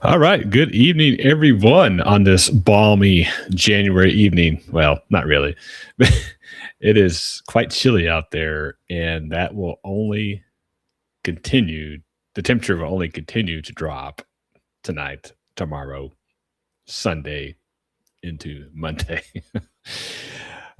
All right. Good evening, everyone, on this balmy January evening. Well, not really. It is quite chilly out there, and that will only continue. The temperature will only continue to drop tonight, tomorrow, Sunday, into Monday.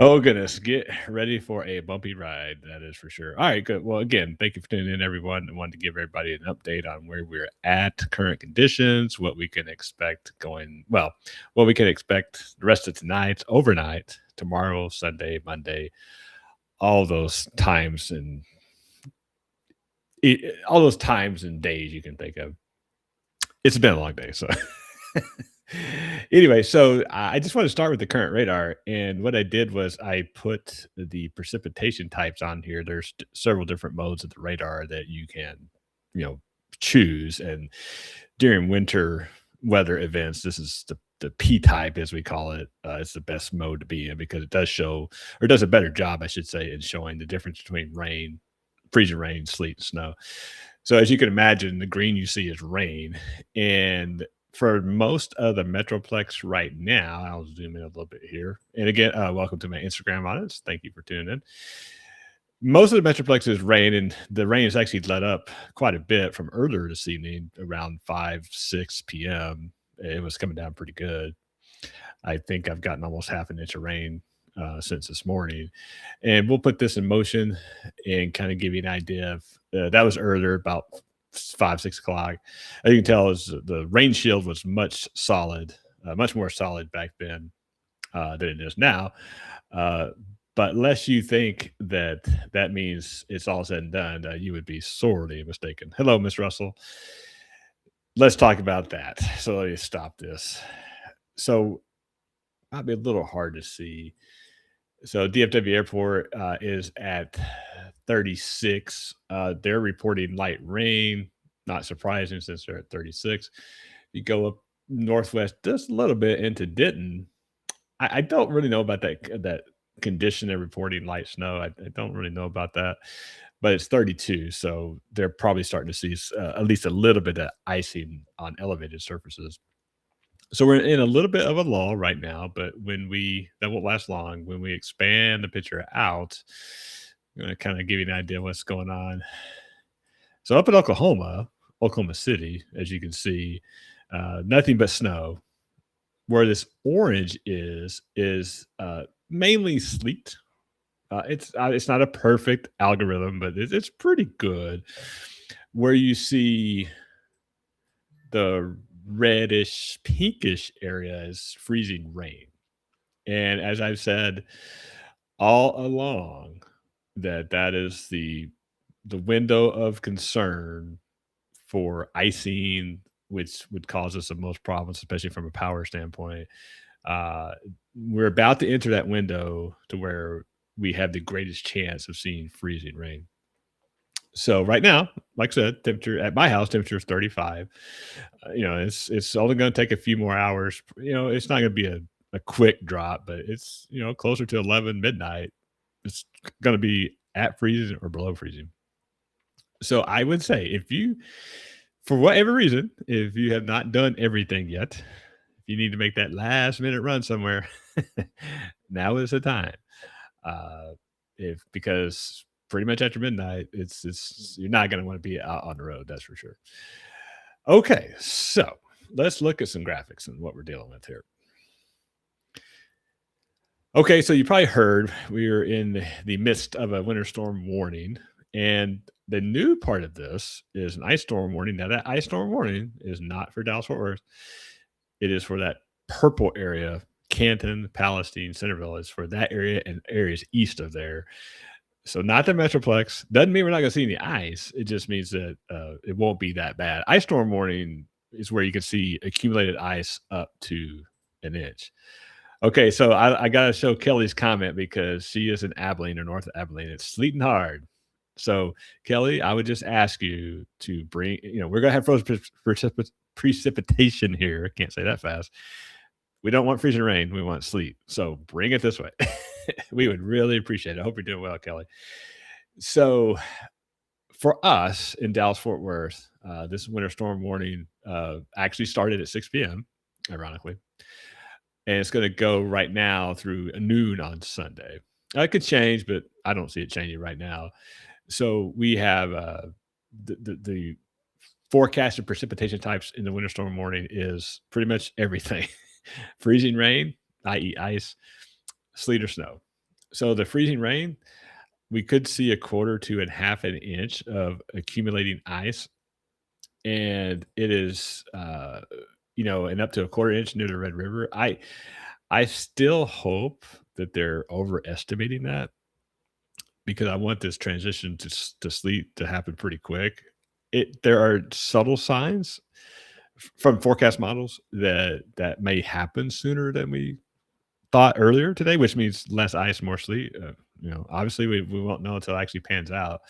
Oh goodness, get ready for a bumpy ride. That is for sure. All right, good. Well, again, thank you for tuning in, everyone. I wanted to give everybody an update on where we're at, current conditions, what we can expect what we can expect the rest of tonight, overnight, tomorrow, Sunday, Monday, all those times and all those times and days you can think of. It's been a long day, so anyway, so I just want to start with the current radar. And what I did was I put the precipitation types on here. There's several different modes of the radar that you can, you know, choose. And during winter weather events, this is the P type, as we call it. It's the best mode to be in because it does show, or does a better job, I should say, in showing the difference between rain, freezing rain, sleet, and snow. So as you can imagine, the green you see is rain, and for most of the Metroplex right now, I'll zoom in a little bit here. And again, welcome to my Instagram audience. Thank you for tuning in. Most of the Metroplex is rain, and the rain has actually let up quite a bit from earlier this evening, around 5, 6 p.m. It was coming down pretty good. I think I've gotten almost half an inch of rain since this morning. And we'll put this in motion and kind of give you an idea of that was earlier, about 5, 6 o'clock. As you can tell, is the rain shield was much more solid back then than it is now. Uh, but unless you think that that means it's all said and done, you would be sorely mistaken. Hello, Miss Russell. Let's talk about that. So let me stop this. So might be a little hard to see. So DFW Airport is at 36. They're reporting light rain. Not surprising since they're at 36. You go up northwest just a little bit into Denton. I don't really know about that condition they're reporting light snow. I don't really know about that, but it's 32, so they're probably starting to see at least a little bit of icing on elevated surfaces. So we're in a little bit of a lull right now, but that won't last long. When we expand the picture out, I'm going to kind of give you an idea of what's going on. So up in Oklahoma City, as you can see, nothing but snow. Where this orange is mainly sleet. It's not a perfect algorithm, but it's pretty good. Where you see the reddish, pinkish area is freezing rain. And as I've said all along, that is the window of concern for icing, which would cause us the most problems, especially from a power standpoint. Uh, we're about to enter that window to where we have the greatest chance of seeing freezing rain. So right now, like I said, temperature at my house, temperature is 35. It's only going to take a few more hours. It's not going to be a quick drop, but it's closer to 11 midnight. It's going to be at freezing or below freezing. So I would say for whatever reason, if you have not done everything yet, if you need to make that last minute run somewhere, now is the time. Uh, if because pretty much after midnight, it's you're not going to want to be out on the road. That's for sure. Okay, so let's look at some graphics and what we're dealing with here. Okay, so you probably heard we are in the midst of a winter storm warning, and the new part of this is an ice storm warning. Now, that ice storm warning is not for Dallas Fort Worth. It is for that purple area, Canton, Palestine, Centerville. It's for that area and areas east of there. So not the Metroplex. Doesn't mean we're not going to see any ice. It just means that it won't be that bad. Ice storm warning is where you can see accumulated ice up to an inch. Okay, so I got to show Kelly's comment because she is in Abilene or north of Abilene. It's sleeting hard. So Kelly, I would just ask you to bring. We're gonna have frozen precipitation here. I can't say that fast. We don't want freezing rain. We want sleet. So bring it this way. We would really appreciate it. I hope you're doing well, Kelly. So For us in Dallas Fort Worth, this winter storm warning actually started at 6 p.m. Ironically, and it's going to go right now through noon on Sunday. It could change, but I don't see it changing right now. So we have the forecasted precipitation types in the winter storm warning is pretty much everything: freezing rain, i.e., ice, sleet or snow. So the freezing rain, we could see a quarter to and half an inch of accumulating ice, and it is, and up to a quarter inch near the Red River. I still hope that they're overestimating that because I want this transition to sleet to happen pretty quick. There are subtle signs from forecast models that may happen sooner than we thought earlier today, which means less ice, more sleet. Obviously we won't know until it actually pans out.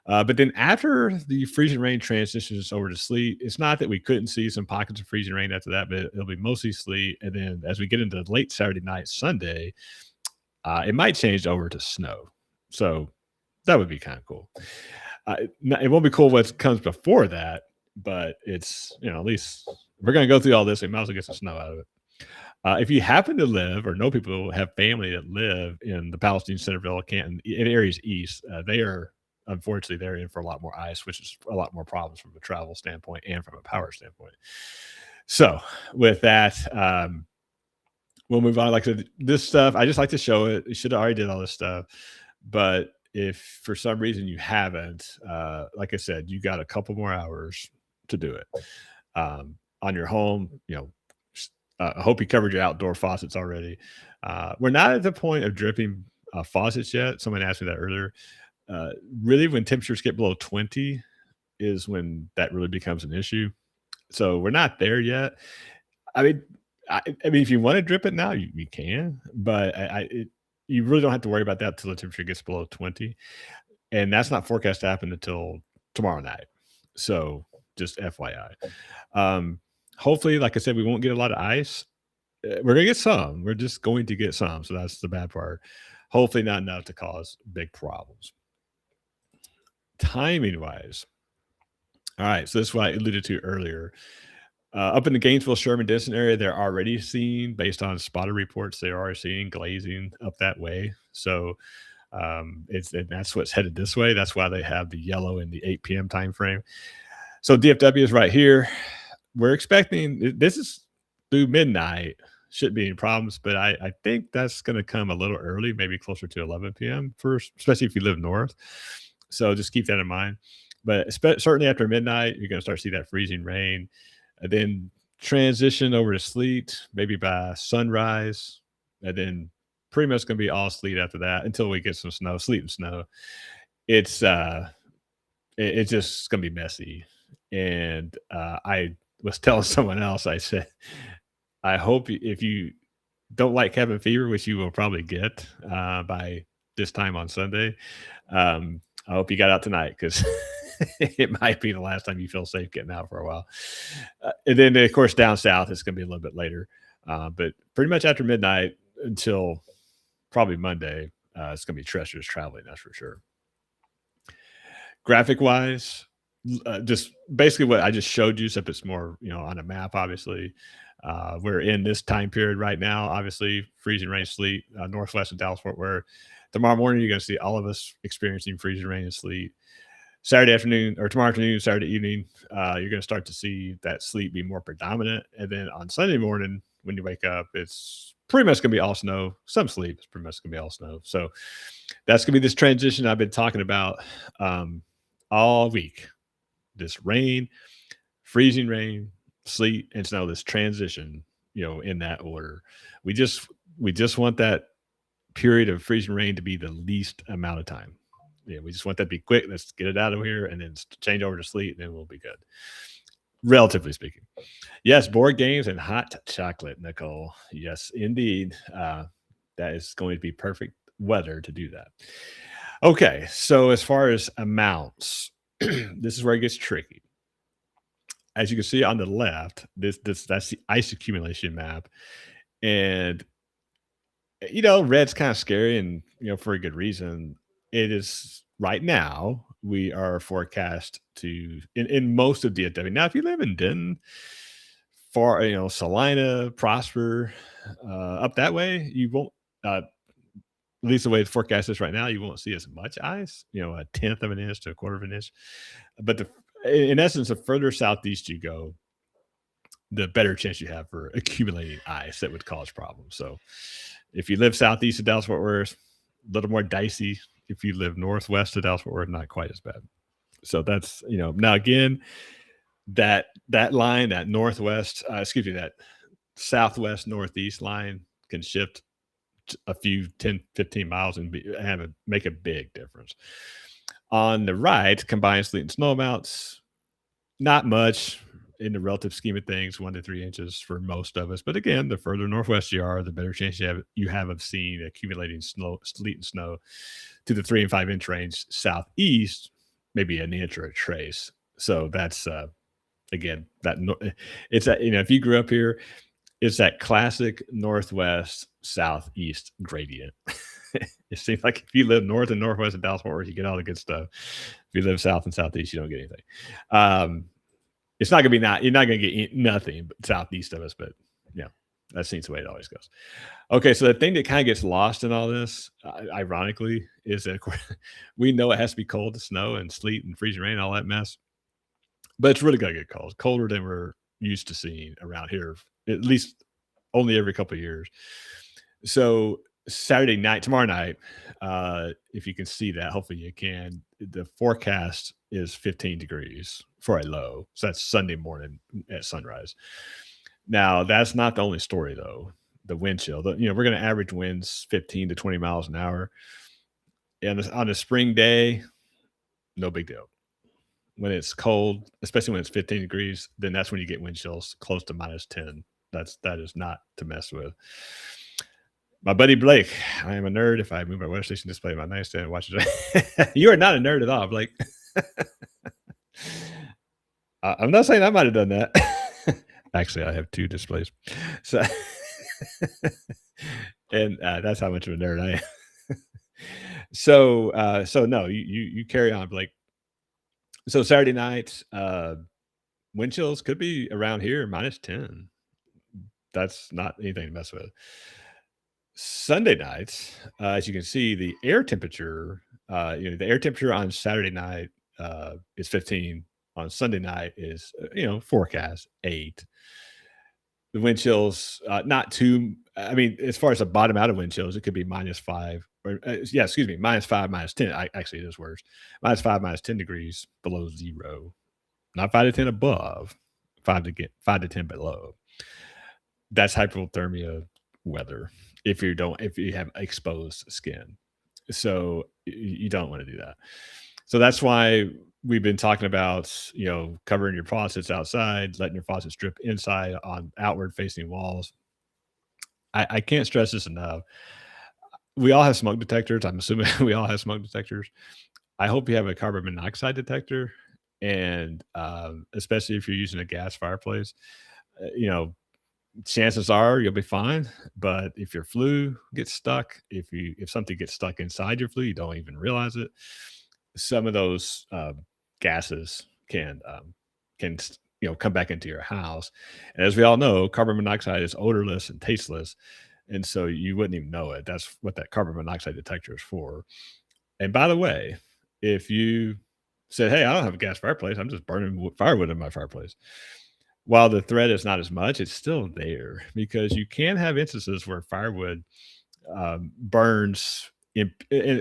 But then after the freezing rain transitions over to sleet, it's not that we couldn't see some pockets of freezing rain after that, but it'll be mostly sleet. And then as we get into late Saturday night, Sunday, it might change over to snow. So that would be kind of cool. It won't be cool what comes before that, but it's, at least we're going to go through all this. We might as well get some snow out of it. If you happen to live or know people who have family that live in the Palestine, Centerville, Canton, in areas east, they are unfortunately they're in for a lot more ice, which is a lot more problems from a travel standpoint and from a power standpoint. So with that, we'll move on. Like I said, this stuff, I just like to show it. You should have already did all this stuff. But if for some reason you haven't, like I said, you got a couple more hours to do it. On your home, I hope you covered your outdoor faucets already. We're not at the point of dripping faucets yet. Someone asked me that earlier. Really, when temperatures get below 20 is when that really becomes an issue. So we're not there yet. I mean, I mean, if you want to drip it now, you can, but you really don't have to worry about that until the temperature gets below 20, and that's not forecast to happen until tomorrow night. So just FYI. Hopefully, like I said, we won't get a lot of ice. We're gonna get some. We're just going to get some, so that's the bad part. Hopefully, not enough to cause big problems. Timing wise, all right. So this is what I alluded to earlier. Up in the Gainesville, Sherman Denison area, they're already seeing, based on spotter reports, they are seeing glazing up that way. So and that's what's headed this way. That's why they have the yellow in the 8 p.m. time frame. So DFW is right here. We're expecting this is through midnight. Shouldn't be any problems, but I think that's going to come a little early, maybe closer to 11 p.m. first, especially if you live north. So just keep that in mind. But certainly after midnight, you're going to start to see that freezing rain, and then transition over to sleet maybe by sunrise, and then pretty much going to be all sleet after that until we get some snow, sleet and snow. It's it's just going to be messy. And I was telling someone else, I said, I hope if you don't like cabin fever, which you will probably get by this time on Sunday, I hope you got out tonight because it might be the last time you feel safe getting out for a while. And then, of course, down south, it's going to be a little bit later. But pretty much after midnight until probably Monday, it's going to be treacherous traveling, that's for sure. Graphic wise, just basically what I just showed you, except it's more, on a map, obviously. We're in this time period right now, obviously, freezing rain, sleet, northwest of Dallas Fort Worth. Tomorrow morning, you're going to see all of us experiencing freezing rain and sleet. Saturday afternoon or tomorrow afternoon, Saturday evening, you're going to start to see that sleet be more predominant. And then on Sunday morning, when you wake up, it's pretty much going to be all snow. Some sleet, it's pretty much going to be all snow. So that's going to be this transition I've been talking about all week. This rain, freezing rain, sleet, and snow. This transition, in that order. We just want that period of freezing rain to be the least amount of time. Yeah, we just want that to be quick. Let's get it out of here and then change over to sleet, and then we'll be good. Relatively speaking. Yes, board games and hot chocolate, Nicole. Yes, indeed. That is going to be perfect weather to do that. Okay, so as far as amounts, this is where it gets tricky. As you can see on the left, that's the ice accumulation map. And red's kind of scary, and for a good reason. It is right now we are forecast to in most of DFW. Now, if you live in Denton, far Salina, Prosper, up that way, you won't. At least the way the forecast is right now, you won't see as much ice. A tenth of an inch to a quarter of an inch. But in essence, the further southeast you go, the better chance you have for accumulating ice that would cause problems. So, if you live southeast of Dallas Fort Worth, a little more dicey. If you live northwest of Dallas Fort Worth, not quite as bad. So that's now again that line, that northwest, excuse me, that southwest northeast line can shift a few 10, 15 miles and make a big difference. On the right, combined sleet and snow amounts, not much in the relative scheme of things, 1 to 3 inches for most of us. But again, the further northwest you are, the better chance you have of seeing accumulating sleet and snow to the 3 and 5 inch range. Southeast, maybe an inch or a trace. So that's again it's that if you grew up here, it's that classic northwest southeast gradient. It seems like if you live north and northwest of Dallas Fort Worth, you get all the good stuff. If you live south and southeast, you don't get anything. It's not gonna be you're not gonna get nothing but southeast of us, but yeah, that seems the way it always goes. Okay, so the thing that kind of gets lost in all this, ironically, is that we know it has to be cold to snow and sleet and freezing rain, all that mess, but it's really gonna get cold, colder than we're used to seeing around here, at least only every couple of years. So Saturday night, tomorrow night, if you can see that, hopefully you can. The forecast is 15 degrees for a low. So that's Sunday morning at sunrise. Now, that's not the only story, though. The wind chill, we're going to average winds 15 to 20 miles an hour. And on a spring day, no big deal. When it's cold, especially when it's 15 degrees, then that's when you get wind chills close to -10. That is not to mess with. My buddy Blake, I am a nerd. If I move my weather station display in my nightstand and watch it, you are not a nerd at all, Blake. I'm not saying I might have done that. Actually, I have 2 displays. So, and that's how much of a nerd I am. So no, you carry on, Blake. So Saturday night, wind chills could be around here -10. That's not anything to mess with. Sunday night, as you can see, the air temperature, the air temperature on Saturday night is 15. On Sunday night is, forecast 8. The wind chills, not too. I mean, as far as the bottom out of wind chills, it could be -5 or yeah, excuse me, -5, -10. Actually, it is worse. -5, -10 degrees below zero. Not 5 to 10 above. 5 to 10 below. That's hypothermia weather if you have exposed skin. So you don't want to do that. So that's why we've been talking about, covering your faucets outside, letting your faucets drip inside on outward facing walls. I can't stress this enough. We all have smoke detectors. I'm assuming we all have smoke detectors. I hope you have a carbon monoxide detector, and especially if you're using a gas fireplace, chances are you'll be fine. But if your flue gets stuck, if something gets stuck inside your flue, you don't even realize it. Some of those gases can come back into your house. And as we all know, carbon monoxide is odorless and tasteless, and so you wouldn't even know it. That's what that carbon monoxide detector is for. And by the way, if you said, "Hey, I don't have a gas fireplace. I'm just burning firewood in my fireplace." While the threat is not as much, it's still there because you can have instances where firewood burns.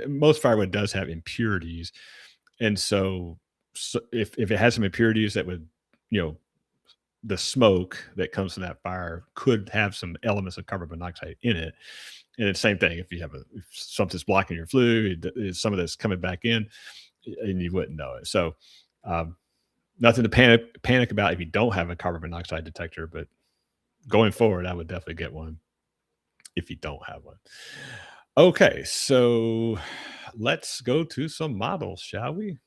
Most firewood does have impurities, and so if it has some impurities that would, you know, the smoke that comes from that fire could have some elements of carbon monoxide in it. And it's the same thing if you have if something's blocking your flue, some of that's coming back in, and you wouldn't know it. So um, nothing to panic about if you don't have a carbon monoxide detector, but going forward, I would definitely get one if you don't have one. Okay, so let's go to some models, shall we?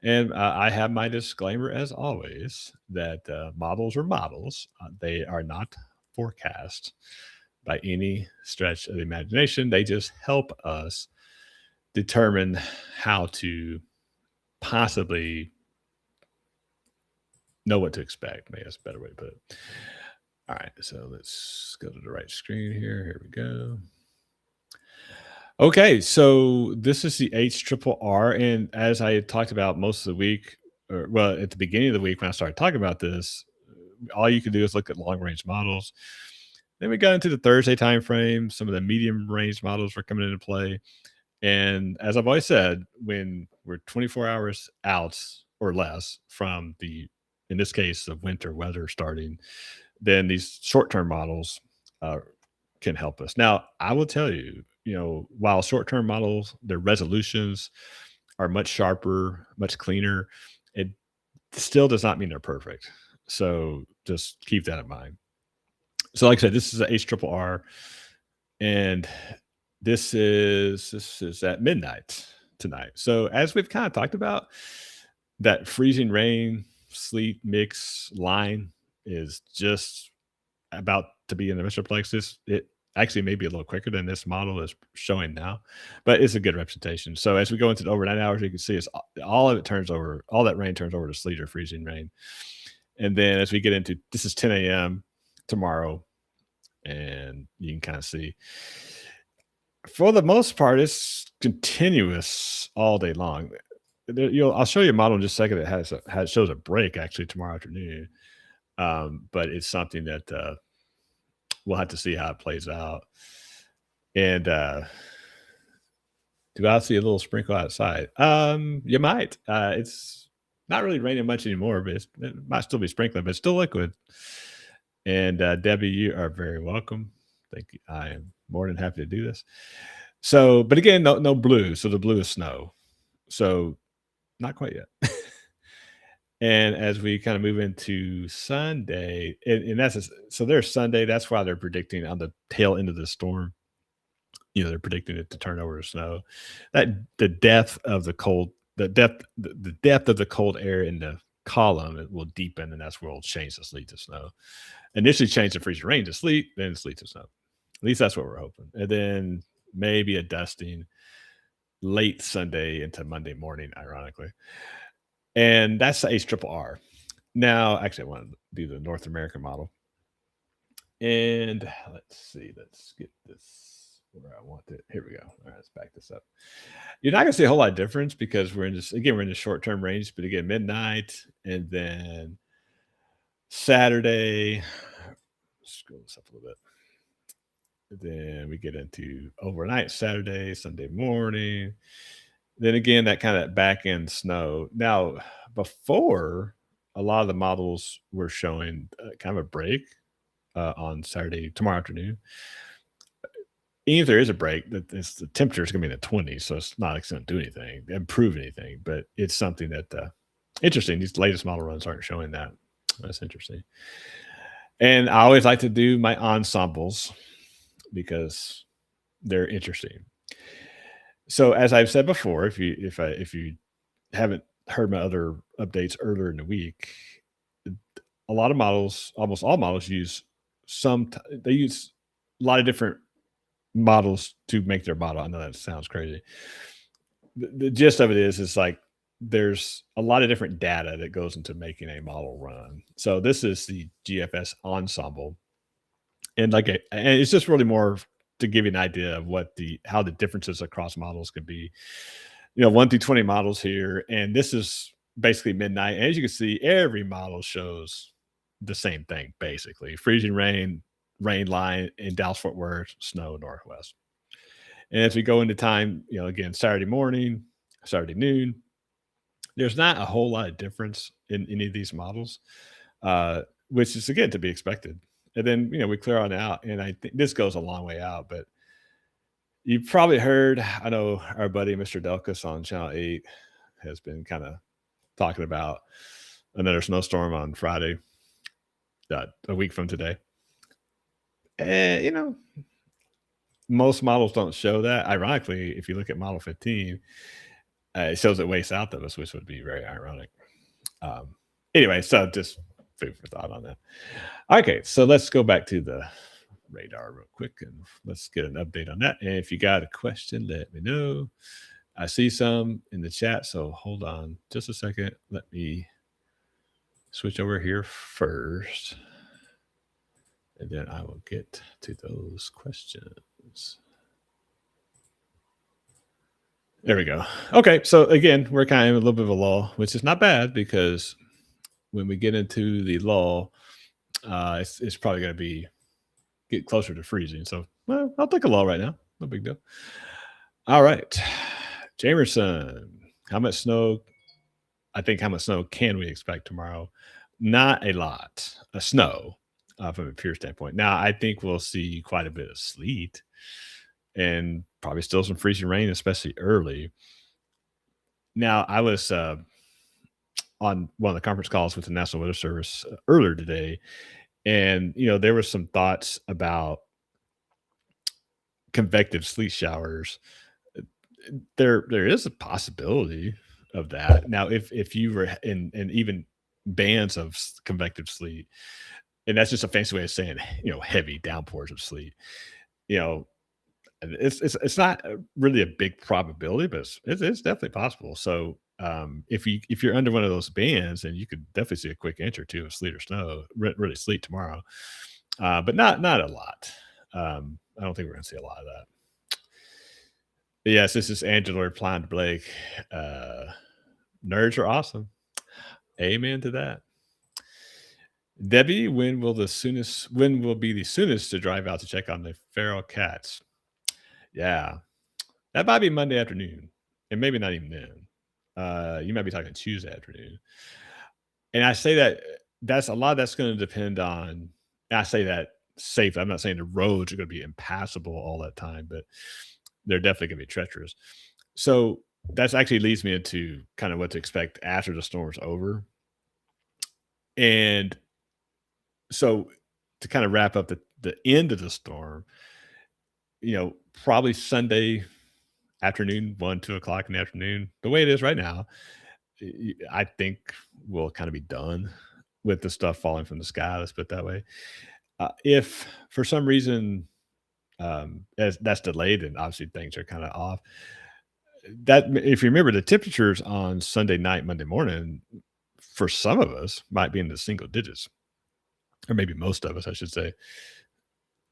And I have my disclaimer, as always, that models are models. They are not forecast by any stretch of the imagination. They just help us determine how to possibly know what to expect. Maybe that's a better way to put it. All right, so let's go to the right screen here. Here we go. Okay, so this is the HRRR, and as I had talked about most of the week, or well, at the beginning of the week when I started talking about this, all you can do is look at long range models. Then we got into the Thursday time frame. Some of the medium range models were coming into play, and as I've always said, when we're 24 hours out or less from the, in this case, the winter weather starting, then these short term models uh, can help us. Now, I will tell you, while short term models, their resolutions are much sharper, much cleaner, it still does not mean they're perfect. So just keep that in mind. So, like I said, this is a HRRR, and this is at midnight tonight. So, as we've kind of talked about, that freezing rain, sleet mix line is just about to be in the Metroplex. It actually may be a little quicker than this model is showing now, but it's a good representation. So as we go into the overnight hours, you can see it's all of it turns over, all that rain turns over to sleet or freezing rain. And then as we get into, this is 10 a.m. tomorrow, and you can kind of see for the most part it's continuous all day long. I'll show you a model in just a second that shows a break actually tomorrow afternoon. But it's something that we'll have to see how it plays out. And do I see a little sprinkle outside? You might. It's not really raining much anymore, but it might still be sprinkling, but it's still liquid. And Debbie, you are very welcome. Thank you. I am more than happy to do this. So, but again, no blue. So the blue is snow. So not quite yet. And as we kind of move into Sunday, and so there's Sunday. That's why they're predicting on the tail end of the storm. They're predicting it to turn over to snow. That the depth of the cold, the depth of the cold air in the column, it will deepen, and that's where it'll change the sleet to snow. Initially, change the freezing rain to sleet, then sleet to snow. At least that's what we're hoping. And then maybe a dusting late Sunday into Monday morning, ironically. And that's the HRRR. Now, actually, I want to do the North American model. And let's see, let's get this where I want it. Here we go. All right, let's back this up. You're not going to see a whole lot of difference because we're in the short term range, but again, midnight and then Saturday. Scroll this up a little bit. Then we get into overnight Saturday, Sunday morning. Then again, that kind of back end snow. Now, before a lot of the models were showing kind of a break on Saturday, tomorrow afternoon. Even if there is a break, the temperature is going to be in the 20s, so it's not going to do anything, improve anything. But it's something that interesting. These latest model runs aren't showing that. That's interesting. And I always like to do my ensembles because they're interesting. So as I've said before, if you haven't heard my other updates earlier in the week, a lot of models, almost all models use they use a lot of different models to make their model. I know that sounds crazy. The gist of it is like there's a lot of different data that goes into making a model run. So this is the GFS ensemble, and and it's just really more to give you an idea of how the differences across models could be. 1 through 20 models here, and this is basically midnight. And as you can see, every model shows the same thing basically: freezing rain, rain line in Dallas Fort Worth, snow northwest. And as we go into time, again, Saturday morning, Saturday noon, there's not a whole lot of difference in any of these models, which is again to be expected. And then we clear on out, and I think this goes a long way out. But you've probably heard, I know our buddy Mr. Delkus on Channel 8 has been kind of talking about another snowstorm on Friday, a week from today. And most models don't show that. Ironically, if you look at model 15, it shows it way south of us, which would be very ironic. Anyway, so just food for thought on that. Okay, so let's go back to the radar real quick and let's get an update on that. And if you got a question, let me know. I see some in the chat, so hold on just a second. Let me switch over here first, and then I will get to those questions. There we go. Okay, so again, we're kind of in a little bit of a lull, which is not bad because when we get into the lull, it's probably going to be get closer to freezing. So, well, I'll take a lull right now. No big deal. All right, Jamerson, how much snow? I think how much snow can we expect tomorrow? Not a lot of snow from a pure standpoint. Now, I think we'll see quite a bit of sleet and probably still some freezing rain, especially early. Now, I was on one of the conference calls with the National Weather Service earlier today, and there were some thoughts about convective sleet showers. There is a possibility of that. Now, if you were in even bands of convective sleet, and that's just a fancy way of saying heavy downpours of sleet. You know, and it's not really a big probability, but it's definitely possible. So if you're under one of those bands, then you could definitely see a quick inch or two of sleet or snow, really sleet tomorrow, but not a lot. I don't think we're going to see a lot of that. But yes, this is Angela replying to Blake. Uh, Nerds are awesome. Amen to that. Debbie, when will be the soonest to drive out to check on the feral cats? Yeah, that might be Monday afternoon, and maybe not even then. You might be talking Tuesday afternoon. And I say that that's a lot of that's going to depend on. I say that safe. I'm not saying the roads are going to be impassable all that time, but they're definitely going to be treacherous. So that's actually leads me into kind of what to expect after the storm's over. And so to kind of wrap up the end of the storm, probably Sunday afternoon, 1, 2 o'clock in the afternoon, the way it is right now, I think we'll kind of be done with the stuff falling from the sky. Let's put it that way. If for some reason as that's delayed, and obviously things are kind of off. That if you remember the temperatures on Sunday night, Monday morning, for some of us might be in the single digits, or maybe most of us, I should say.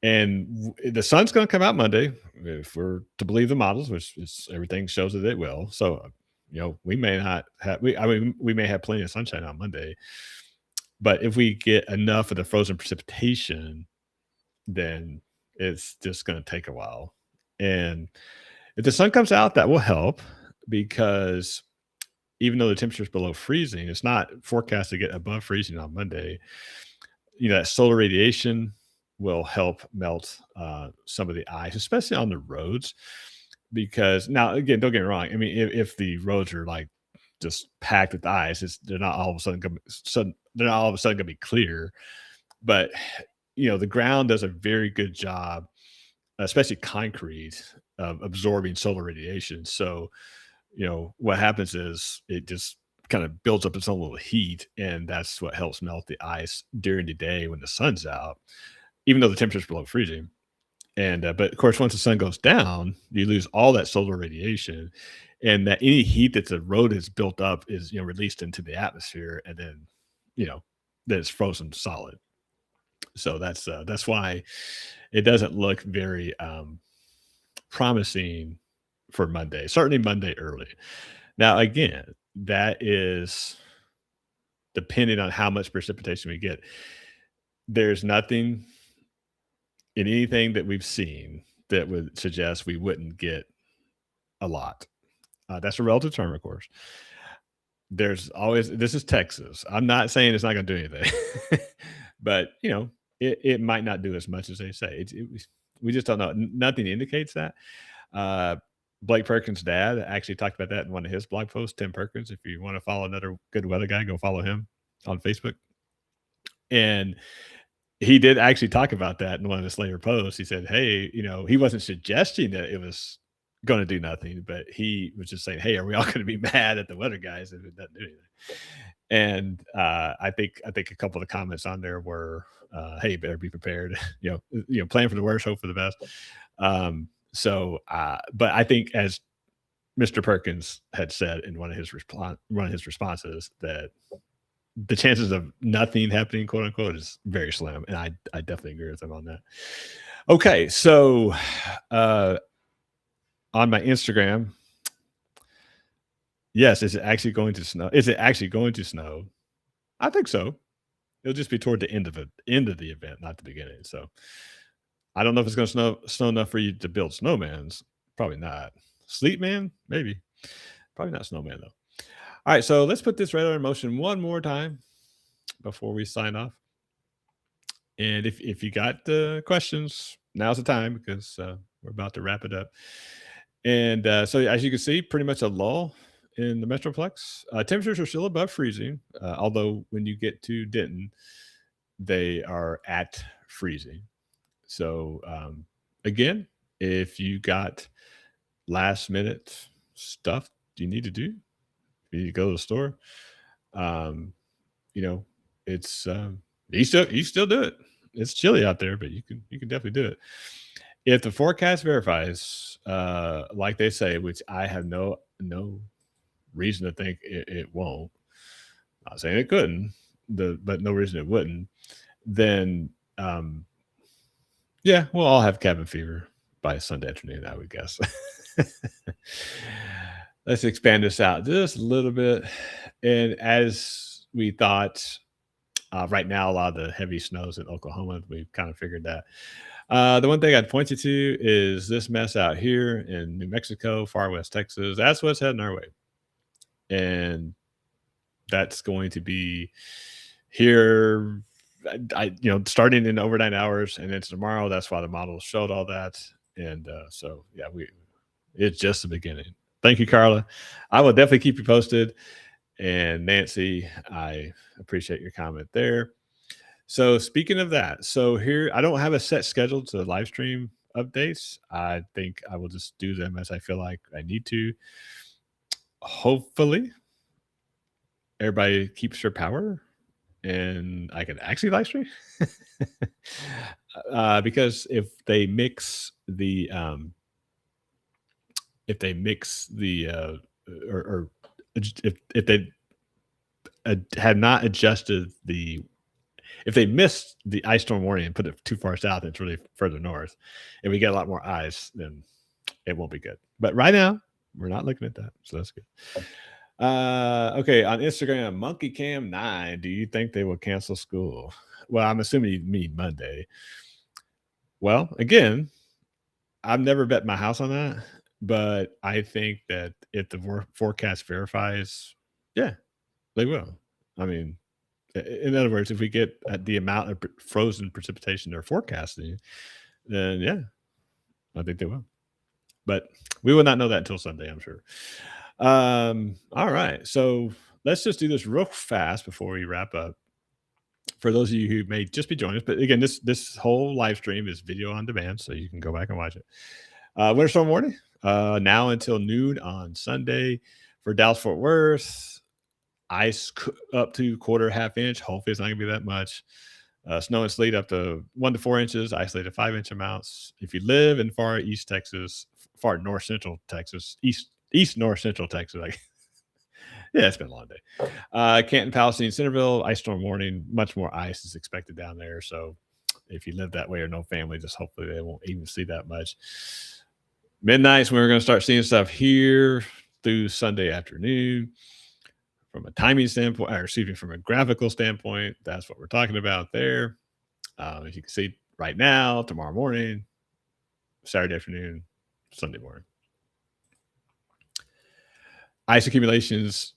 And the sun's going to come out Monday, if we're to believe the models, which is everything shows that it will. So, we may not have. I mean, we may have plenty of sunshine on Monday, but if we get enough of the frozen precipitation, then it's just going to take a while. And if the sun comes out, that will help because even though the temperature is below freezing, it's not forecast to get above freezing on Monday. That solar radiation will help melt some of the ice, especially on the roads. Because now, again, don't get me wrong. I mean, if the roads are like just packed with ice, they're not all of a sudden they're not all of a sudden going to be clear. But the ground does a very good job, especially concrete, of absorbing solar radiation. So what happens is it just kind of builds up its own little heat, and that's what helps melt the ice during the day when the sun's out, even though the temperature's below freezing. And but of course, once the sun goes down, you lose all that solar radiation, and that any heat that's eroded is built up is released into the atmosphere, and then you know then it's frozen solid. So that's why it doesn't look very promising for Monday. Certainly Monday early. Now, again, that is depending on how much precipitation we get. There's nothing in anything that we've seen that would suggest we wouldn't get a lot. That's a relative term, of course. There's always this is Texas. I'm not saying it's not going to do anything, but it might not do as much as they say. We just don't know. Nothing indicates that. Uh, Blake Perkins' dad actually talked about that in one of his blog posts. Tim Perkins, if you want to follow another good weather guy, go follow him on Facebook. And he did actually talk about that in one of his later posts. He said, "Hey, he wasn't suggesting that it was going to do nothing, but he was just saying, hey, are we all going to be mad at the weather guys if it doesn't do anything?" And I think a couple of the comments on there were, "Hey, you better be prepared. Plan for the worst, hope for the best." But I think as Mr. Perkins had said in one of his responses that the chances of nothing happening, quote unquote, is very slim, and I definitely agree with him on that. Okay, so uh, on my Instagram, yes, is it actually going to snow? Is it actually going to snow? I think so. It'll just be toward the end of the event, not the beginning. So I don't know if it's going to snow enough for you to build snowmans. Probably not. Sleep man, maybe. Probably not snowman though. All right, so let's put this radar in motion one more time before we sign off. And if you got questions, now's the time because we're about to wrap it up. And so, as you can see, pretty much a lull in the Metroplex. Temperatures are still above freezing, although when you get to Denton, they are at freezing. So, again, if you got last minute stuff you need to do, you go to the store. Um, you know, it's you still do it. It's chilly out there, but you can definitely do it. If the forecast verifies, like they say, which I have no reason to think it won't. Not saying it couldn't, but no reason it wouldn't. Then, um, yeah, we'll all have cabin fever by Sunday afternoon, I would guess. Let's expand this out just a little bit. And as we thought, right now, a lot of the heavy snows in Oklahoma, we've kind of figured that. The one thing I'd point you to is this mess out here in New Mexico, far west Texas. That's what's heading our way. And that's going to be here, starting in overnight hours and then tomorrow. That's why the models showed all that. And so, yeah, it's just the beginning. Thank you, Carla. I will definitely keep you posted. And Nancy, I appreciate your comment there. So speaking of that, so here I don't have a set schedule to live stream updates. I think I will just do them as I feel like I need to. Hopefully, everybody keeps their power and I can actually live stream. Because if they mix the or if they had not adjusted if they missed the ice storm warning and put it too far south, it's really further north, and we get a lot more ice, then it won't be good. But right now, we're not looking at that, so that's good. Okay, on Instagram, Monkey Cam 9, do you think they will cancel school? Well, I'm assuming you mean Monday. Well, again, I've never bet my house on that, but I think that if the forecast verifies, yeah, they will. I mean, in other words, if we get the amount of frozen precipitation they're forecasting, then yeah, I think they will. But we will not know that until Sunday, I'm sure. All right, so let's just do this real fast before we wrap up. For those of you who may just be joining us, but again, this whole live stream is video on demand, so you can go back and watch it. Winter storm warning now until noon on Sunday for Dallas Fort Worth. Ice up to quarter, half inch. Hopefully, it's not gonna be that much. Snow and sleet up to 1 to 4 inches. Isolated 5 inch amounts. If you live in far east Texas, far north central Texas, east north central Texas, like yeah, it's been a long day. Canton, Palestine, Centerville, ice storm warning. Much more ice is expected down there. So if you live that way or no family, just hopefully they won't even see that much. Midnight's when we're going to start seeing stuff here through Sunday afternoon. From a timing standpoint, or excuse me, from a graphical standpoint, that's what we're talking about there. As you can see right now, tomorrow morning, Saturday afternoon, Sunday morning. Ice accumulations,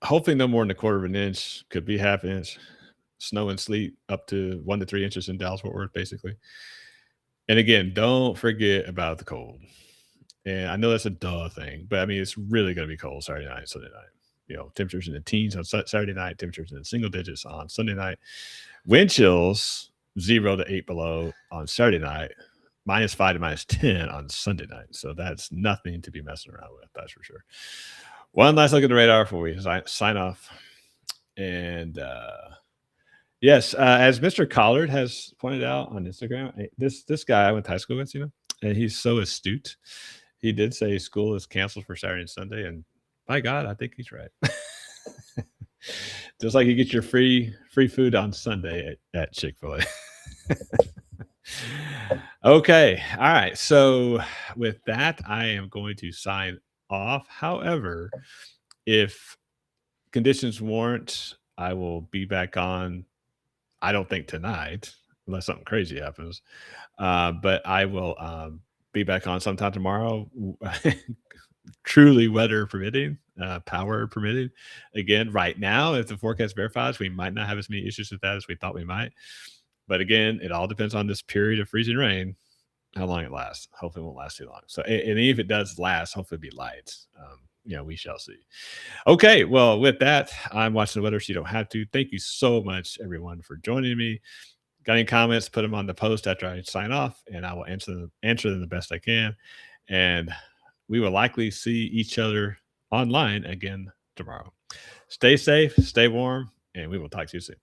hopefully no more than 1/4 inch, could be half inch. Snow and sleet up to 1 to 3 inches in Dallas Fort Worth, basically. And again, don't forget about the cold. And I know that's a duh thing, but I mean, it's really going to be cold Saturday night, Sunday night. Temperatures in the teens on Saturday night, temperatures in the single digits on Sunday night. Wind chills 0 to 8 below on Saturday night, -5 to -10 on Sunday night. So that's nothing to be messing around with, that's for sure. One last look at the radar before we sign off. And yes, as Mr. Collard has pointed out on Instagram, this guy I went to high school with, and he's so astute. He did say school is canceled for Saturday and Sunday, and by God, I think he's right. Just like you get your free food on Sunday at Chick-fil-A. Okay. All right. So with that, I am going to sign off. However, if conditions warrant, I will be back on. I don't think tonight, unless something crazy happens. But I will be back on sometime tomorrow, truly weather permitting, power permitting. Again, right now, if the forecast verifies, we might not have as many issues with that as we thought we might. But again, it all depends on this period of freezing rain, how long it lasts. Hopefully, it won't last too long. So, and if it does last, hopefully, it'll be light. We shall see. Okay, well, with that, I'm watching the weather, so you don't have to. Thank you so much, everyone, for joining me. Got any comments? Put them on the post after I sign off, and I will answer them the best I can. And we will likely see each other online again tomorrow. Stay safe, stay warm, and we will talk to you soon.